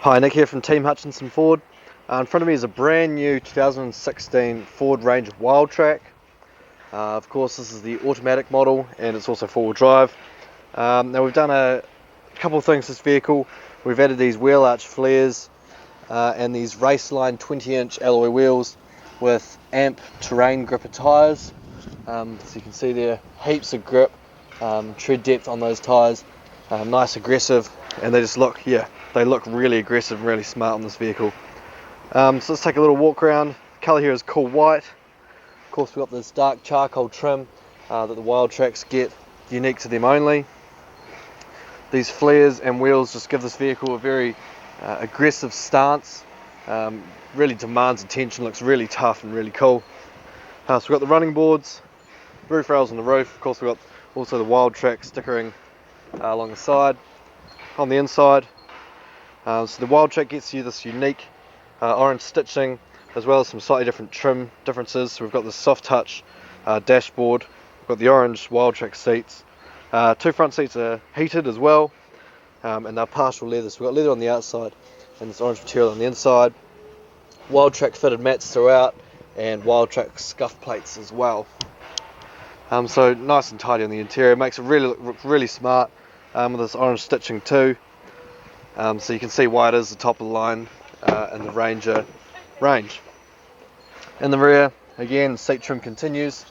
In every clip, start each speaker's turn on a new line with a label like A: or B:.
A: Hi, Nick here from Team Hutchinson Ford. In front of me is a brand new 2016 Ford Ranger Wildtrak. Of course, this is the automatic model and it's also four-wheel drive. Now we've done a couple of things to this vehicle. We've added these wheel arch flares and these Raceline 20-inch alloy wheels with AMP terrain gripper tyres. So you can see there, heaps of grip, tread depth on those tyres, nice aggressive, and they just look, they look really aggressive and really smart on this vehicle. So let's take a little walk around. The colour here is cool white. Of course, we've got this dark charcoal trim that the Wildtraks get, unique to them only. These flares and wheels just give this vehicle a very aggressive stance. Really demands attention, looks really tough and really cool. So we've got the running boards, roof rails on the roof. Of course, we've got also the Wildtrak stickering along the side. On the inside, so the Wildtrak gets you this unique orange stitching, as well as some slightly different trim differences. So we've got the soft touch dashboard, we've got the orange Wildtrak seats, two front seats are heated as well, and they're partial leather. So we've got leather on the outside and this orange material on the inside. Wildtrak fitted mats throughout and Wildtrak scuff plates as well. So nice and tidy on the interior, makes it really look really smart with this orange stitching too. So you can see why it is the top of the line in the Ranger range. In the rear, again, seat trim continues,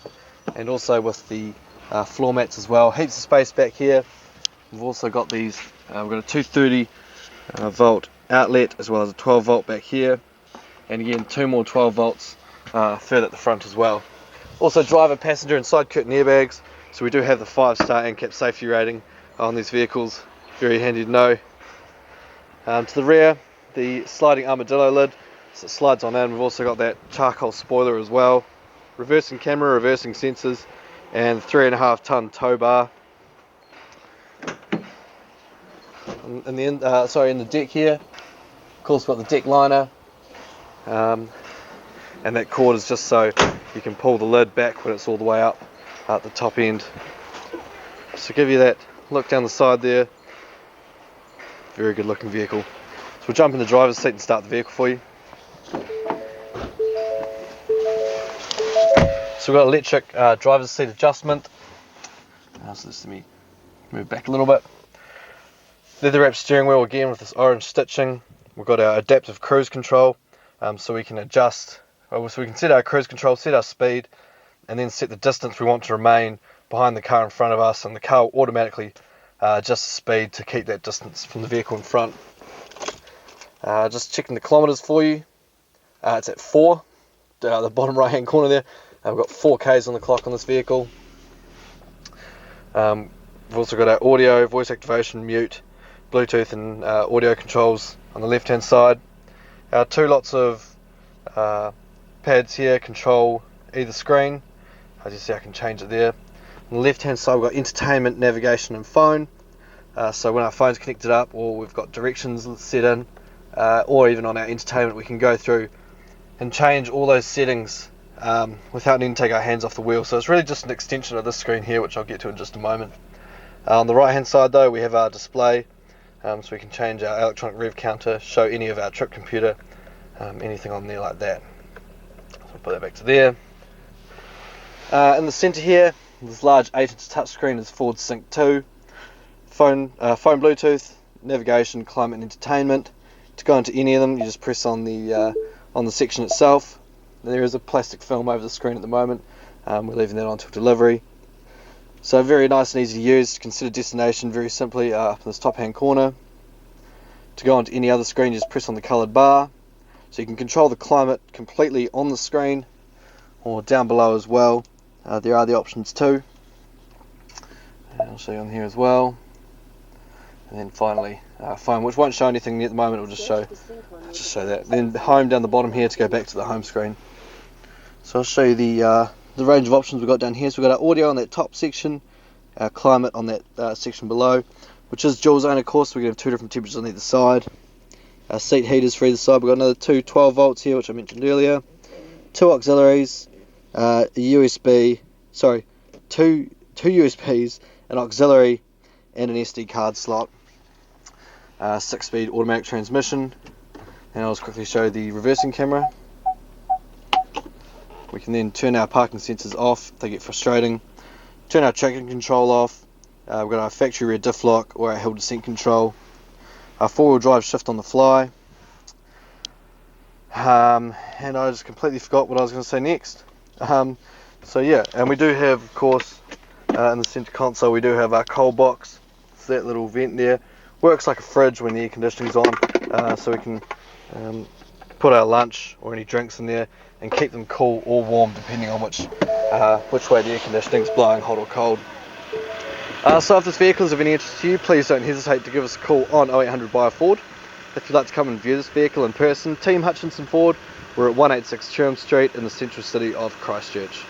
A: and also with the floor mats as well. Heaps of space back here. We've also got these, we've got a 230 volt outlet as well as a 12 volt back here, and again two more 12 volts further at the front as well. Also driver, passenger and side curtain airbags, so we do have the 5-star ANCAP safety rating on these vehicles, very handy to know. To the rear, the sliding armadillo lid, so it slides on in. We've also got that charcoal spoiler as well, reversing camera, reversing sensors, and 3.5 ton tow bar. In the deck here, of course we've got the deck liner, and that cord is just so you can pull the lid back when it's all the way up at the top end. So give you that look down the side there. Very good looking vehicle. So we'll jump in the driver's seat and start the vehicle for you. So we've got electric driver's seat adjustment. So let me move back a little bit. Leather wrapped steering wheel again with this orange stitching. We've got our adaptive cruise control, so we can adjust, so we can set our cruise control, set our speed, and then set the distance we want to remain behind the car in front of us, and the car will automatically adjust the speed to keep that distance from the vehicle in front. Just checking the kilometres for you. It's at 4, the bottom right hand corner there. We've got 4 Ks on the clock on this vehicle. We've also got our audio, voice activation, mute, Bluetooth and audio controls on the left hand side. Our 2 lots of pads here control either screen. As you see, I can change it there. On the left hand side, we've got entertainment, navigation and phone. So when our phone's connected up, or we've got directions set in, or even on our entertainment, we can go through and change all those settings without needing to take our hands off the wheel. So it's really just an extension of this screen here, which I'll get to in just a moment. On the right hand side though, we have our display, so we can change our electronic rev counter, show any of our trip computer, anything on there like that. So I'll put that back to there. In the centre here, this large 8-inch touchscreen is Ford Sync 2, phone Bluetooth, navigation, climate and entertainment. To go into any of them, you just press on the section itself. There is a plastic film over the screen at the moment. We're leaving that on until delivery. So very nice and easy to use. Consider destination very simply up in this top hand corner. To go onto any other screen, you just press on the coloured bar. So you can control the climate completely on the screen or down below as well. There are the options too. And I'll show you on here as well. And then finally, phone, which won't show anything at the moment. It'll just show that. Then home down the bottom here to go back to the home screen. So I'll show you the range of options we've got down here. So we've got our audio on that top section, our climate on that section below, which is dual zone of course. So we can have 2 different temperatures on either side. Our seat heaters for either side. We've got another 2 12 volts here, which I mentioned earlier. 2 auxiliaries, two USBs, an auxiliary, and an SD card slot. 6-speed automatic transmission, and I'll just quickly show the reversing camera. We can then turn our parking sensors off if they get frustrating, turn our traction control off. We've got our factory rear diff lock or our hill descent control, our 4-wheel drive shift on the fly, and I just completely forgot what I was going to say next. So yeah, and we do have, of course, in the center console we do have our cold box. It's that little vent there. Works like a fridge when the air conditioning's on, so we can put our lunch or any drinks in there and keep them cool or warm depending on which way the air conditioning's blowing, hot or cold. So if this vehicle is of any interest to you, please don't hesitate to give us a call on 0800 buy a Ford. If you'd like to come and view this vehicle in person, Team Hutchinson Ford, we're at 186 Cherham Street in the central city of Christchurch.